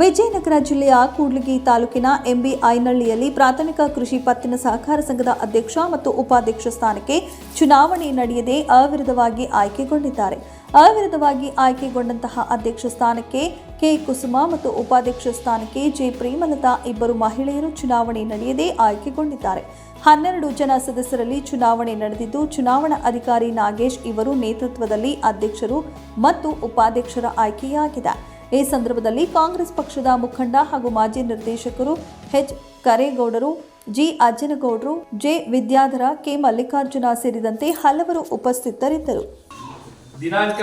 ವಿಜಯನಗರ ಜಿಲ್ಲೆಯ ಕೂಡ್ಲಿಗಿ ತಾಲೂಕಿನ ಎಂಬಿ ಐನಹಳ್ಳಿಯಲ್ಲಿ ಪ್ರಾಥಮಿಕ ಕೃಷಿ ಪತ್ತಿನ ಸಹಕಾರ ಸಂಘದ ಅಧ್ಯಕ್ಷ ಮತ್ತು ಉಪಾಧ್ಯಕ್ಷ ಸ್ಥಾನಕ್ಕೆ ಚುನಾವಣೆ ನಡೆಯದೆ ಅವಿರೋಧವಾಗಿ ಆಯ್ಕೆಗೊಂಡಿದ್ದಾರೆ. ಅವಿರೋಧವಾಗಿ ಆಯ್ಕೆಗೊಂಡಂತಹ ಅಧ್ಯಕ್ಷ ಸ್ಥಾನಕ್ಕೆ ಕೆ ಕುಸುಮ ಮತ್ತು ಉಪಾಧ್ಯಕ್ಷ ಸ್ಥಾನಕ್ಕೆ ಜೆ ಪ್ರೇಮಲತಾ ಇಬ್ಬರು ಮಹಿಳೆಯರು ಚುನಾವಣೆ ನಡೆಯದೆ ಆಯ್ಕೆಗೊಂಡಿದ್ದಾರೆ. 12 ಜನ ಸದಸ್ಯರಲ್ಲಿ ಚುನಾವಣೆ ನಡೆದಿದ್ದು, ಚುನಾವಣಾ ಅಧಿಕಾರಿ ನಾಗೇಶ್ ಇವರು ನೇತೃತ್ವದಲ್ಲಿ ಅಧ್ಯಕ್ಷರು ಮತ್ತು ಉಪಾಧ್ಯಕ್ಷರ ಆಯ್ಕೆಯಾಗಿದೆ. ಈ ಸಂದರ್ಭದಲ್ಲಿ ಕಾಂಗ್ರೆಸ್ ಪಕ್ಷದ ಮುಖಂಡ ಹಾಗೂ ಮಾಜಿ ನಿರ್ದೇಶಕರು ಎಚ್ ಕರೇಗೌಡರು, ಜಿ ಅಜ್ಜನಗೌಡರು, ಜೆ ವಿದ್ಯಾಧರ, ಕೆ ಮಲ್ಲಿಕಾರ್ಜುನ ಸೇರಿದಂತೆ ಹಲವರು ಉಪಸ್ಥಿತರಿದ್ದರು. ದಿನಾಂಕ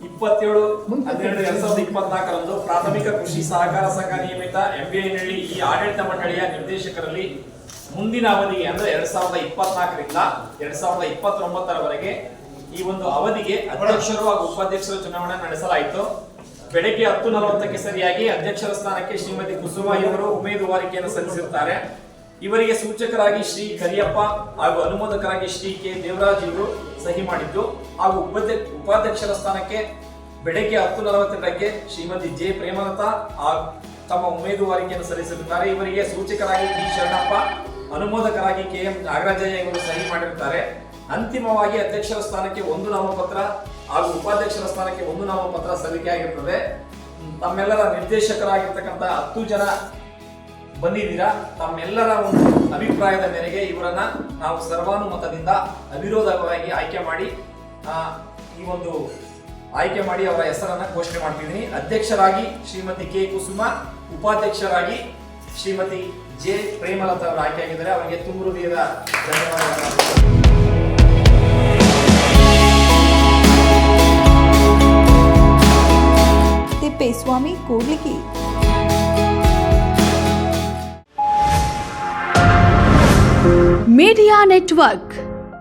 27/12/2024 ಪ್ರಾಥಮಿಕ ಕೃಷಿ ಸಹಕಾರ ಸಂಘ ನಿಯಮಿತ ಎಂಬಿ ಐನಹಳ್ಳಿ ಈ ಆಡಳಿತ ಮಂಡಳಿಯ ನಿರ್ದೇಶಕರಲ್ಲಿ ಮುಂದಿನ ಅವಧಿಗೆ ಅಂದರೆ 2024ರಿಂದ 2029ರವರೆಗೆ ಈ ಒಂದು ಅವಧಿಗೆ ಅಧ್ಯಕ್ಷರು ಹಾಗೂ ಉಪಾಧ್ಯಕ್ಷರ ಚುನಾವಣೆ ನಡೆಸಲಾಯಿತು. ಬೆಳಗ್ಗೆ 10:40ಕ್ಕೆ ಸರಿಯಾಗಿ ಅಧ್ಯಕ್ಷರ ಸ್ಥಾನಕ್ಕೆ ಶ್ರೀಮತಿ ಕುಸುಮ ಇವರು ಉಮೇದುವಾರಿಕೆಯನ್ನು ಸಲ್ಲಿಸಿರುತ್ತಾರೆ. ಇವರಿಗೆ ಸೂಚಕರಾಗಿ ಶ್ರೀ ಕರಿಯಪ್ಪ ಹಾಗೂ ಅನುಮೋದಕರಾಗಿ ಶ್ರೀ ಕೆ ದೇವರಾಜ್ ಇವರು ಸಹಿ ಮಾಡಿದ್ದು, ಹಾಗೂ ಉಪಾಧ್ಯಕ್ಷರ ಸ್ಥಾನಕ್ಕೆ ಬೆಳಗ್ಗೆ 10:42ಕ್ಕೆ ಶ್ರೀಮತಿ ಜೆ ಪ್ರೇಮಲತಾ ತಮ್ಮ ಉಮೇದುವಾರಿಕೆಯನ್ನು ಸಲ್ಲಿಸಿರುತ್ತಾರೆ. ಇವರಿಗೆ ಸೂಚಕರಾಗಿ ಡಿ ಶರಣಪ್ಪ, ಅನುಮೋದಕರಾಗಿ ಕೆ ಎಂ ನಾಗರಾಜಯ್ಯ ಇವರು ಸಹಿ ಮಾಡಿರುತ್ತಾರೆ. ಅಂತಿಮವಾಗಿ ಅಧ್ಯಕ್ಷರ ಸ್ಥಾನಕ್ಕೆ 1 ನಾಮಪತ್ರ ಹಾಗೂ ಉಪಾಧ್ಯಕ್ಷರ ಸ್ಥಾನಕ್ಕೆ 1 ನಾಮಪತ್ರ ಸಲ್ಲಿಕೆಯಾಗಿರುತ್ತದೆ. ತಮ್ಮೆಲ್ಲರ ನಿರ್ದೇಶಕರಾಗಿರ್ತಕ್ಕಂಥ 10 ಜನ ಬಂದಿದ್ದೀರಾ. ತಮ್ಮೆಲ್ಲರ ಒಂದು ಅಭಿಪ್ರಾಯದ ಮೇರೆಗೆ ಇವರನ್ನ ನಾವು ಸರ್ವಾನುಮತದಿಂದ ಅವಿರೋಧವಾಗಿ ಆಯ್ಕೆ ಮಾಡಿ ಅವರ ಹೆಸರನ್ನ ಘೋಷಣೆ ಮಾಡ್ತಿದ್ದೀನಿ. ಅಧ್ಯಕ್ಷರಾಗಿ ಶ್ರೀಮತಿ ಕೆ ಕುಸುಮ, ಉಪಾಧ್ಯಕ್ಷರಾಗಿ ಶ್ರೀಮತಿ ಜೆ ಪ್ರೇಮಲತಾ ಅವರು ಆಯ್ಕೆಯಾಗಿದ್ದಾರೆ. ಅವರಿಗೆ ತುಂಬ ಹೃದಯದ ಧನ್ಯವಾದಗಳು. ತಿಪ್ಪೇಸ್ವಾಮಿ, ಕೂಡ್ಲಿಗಿ. Media network.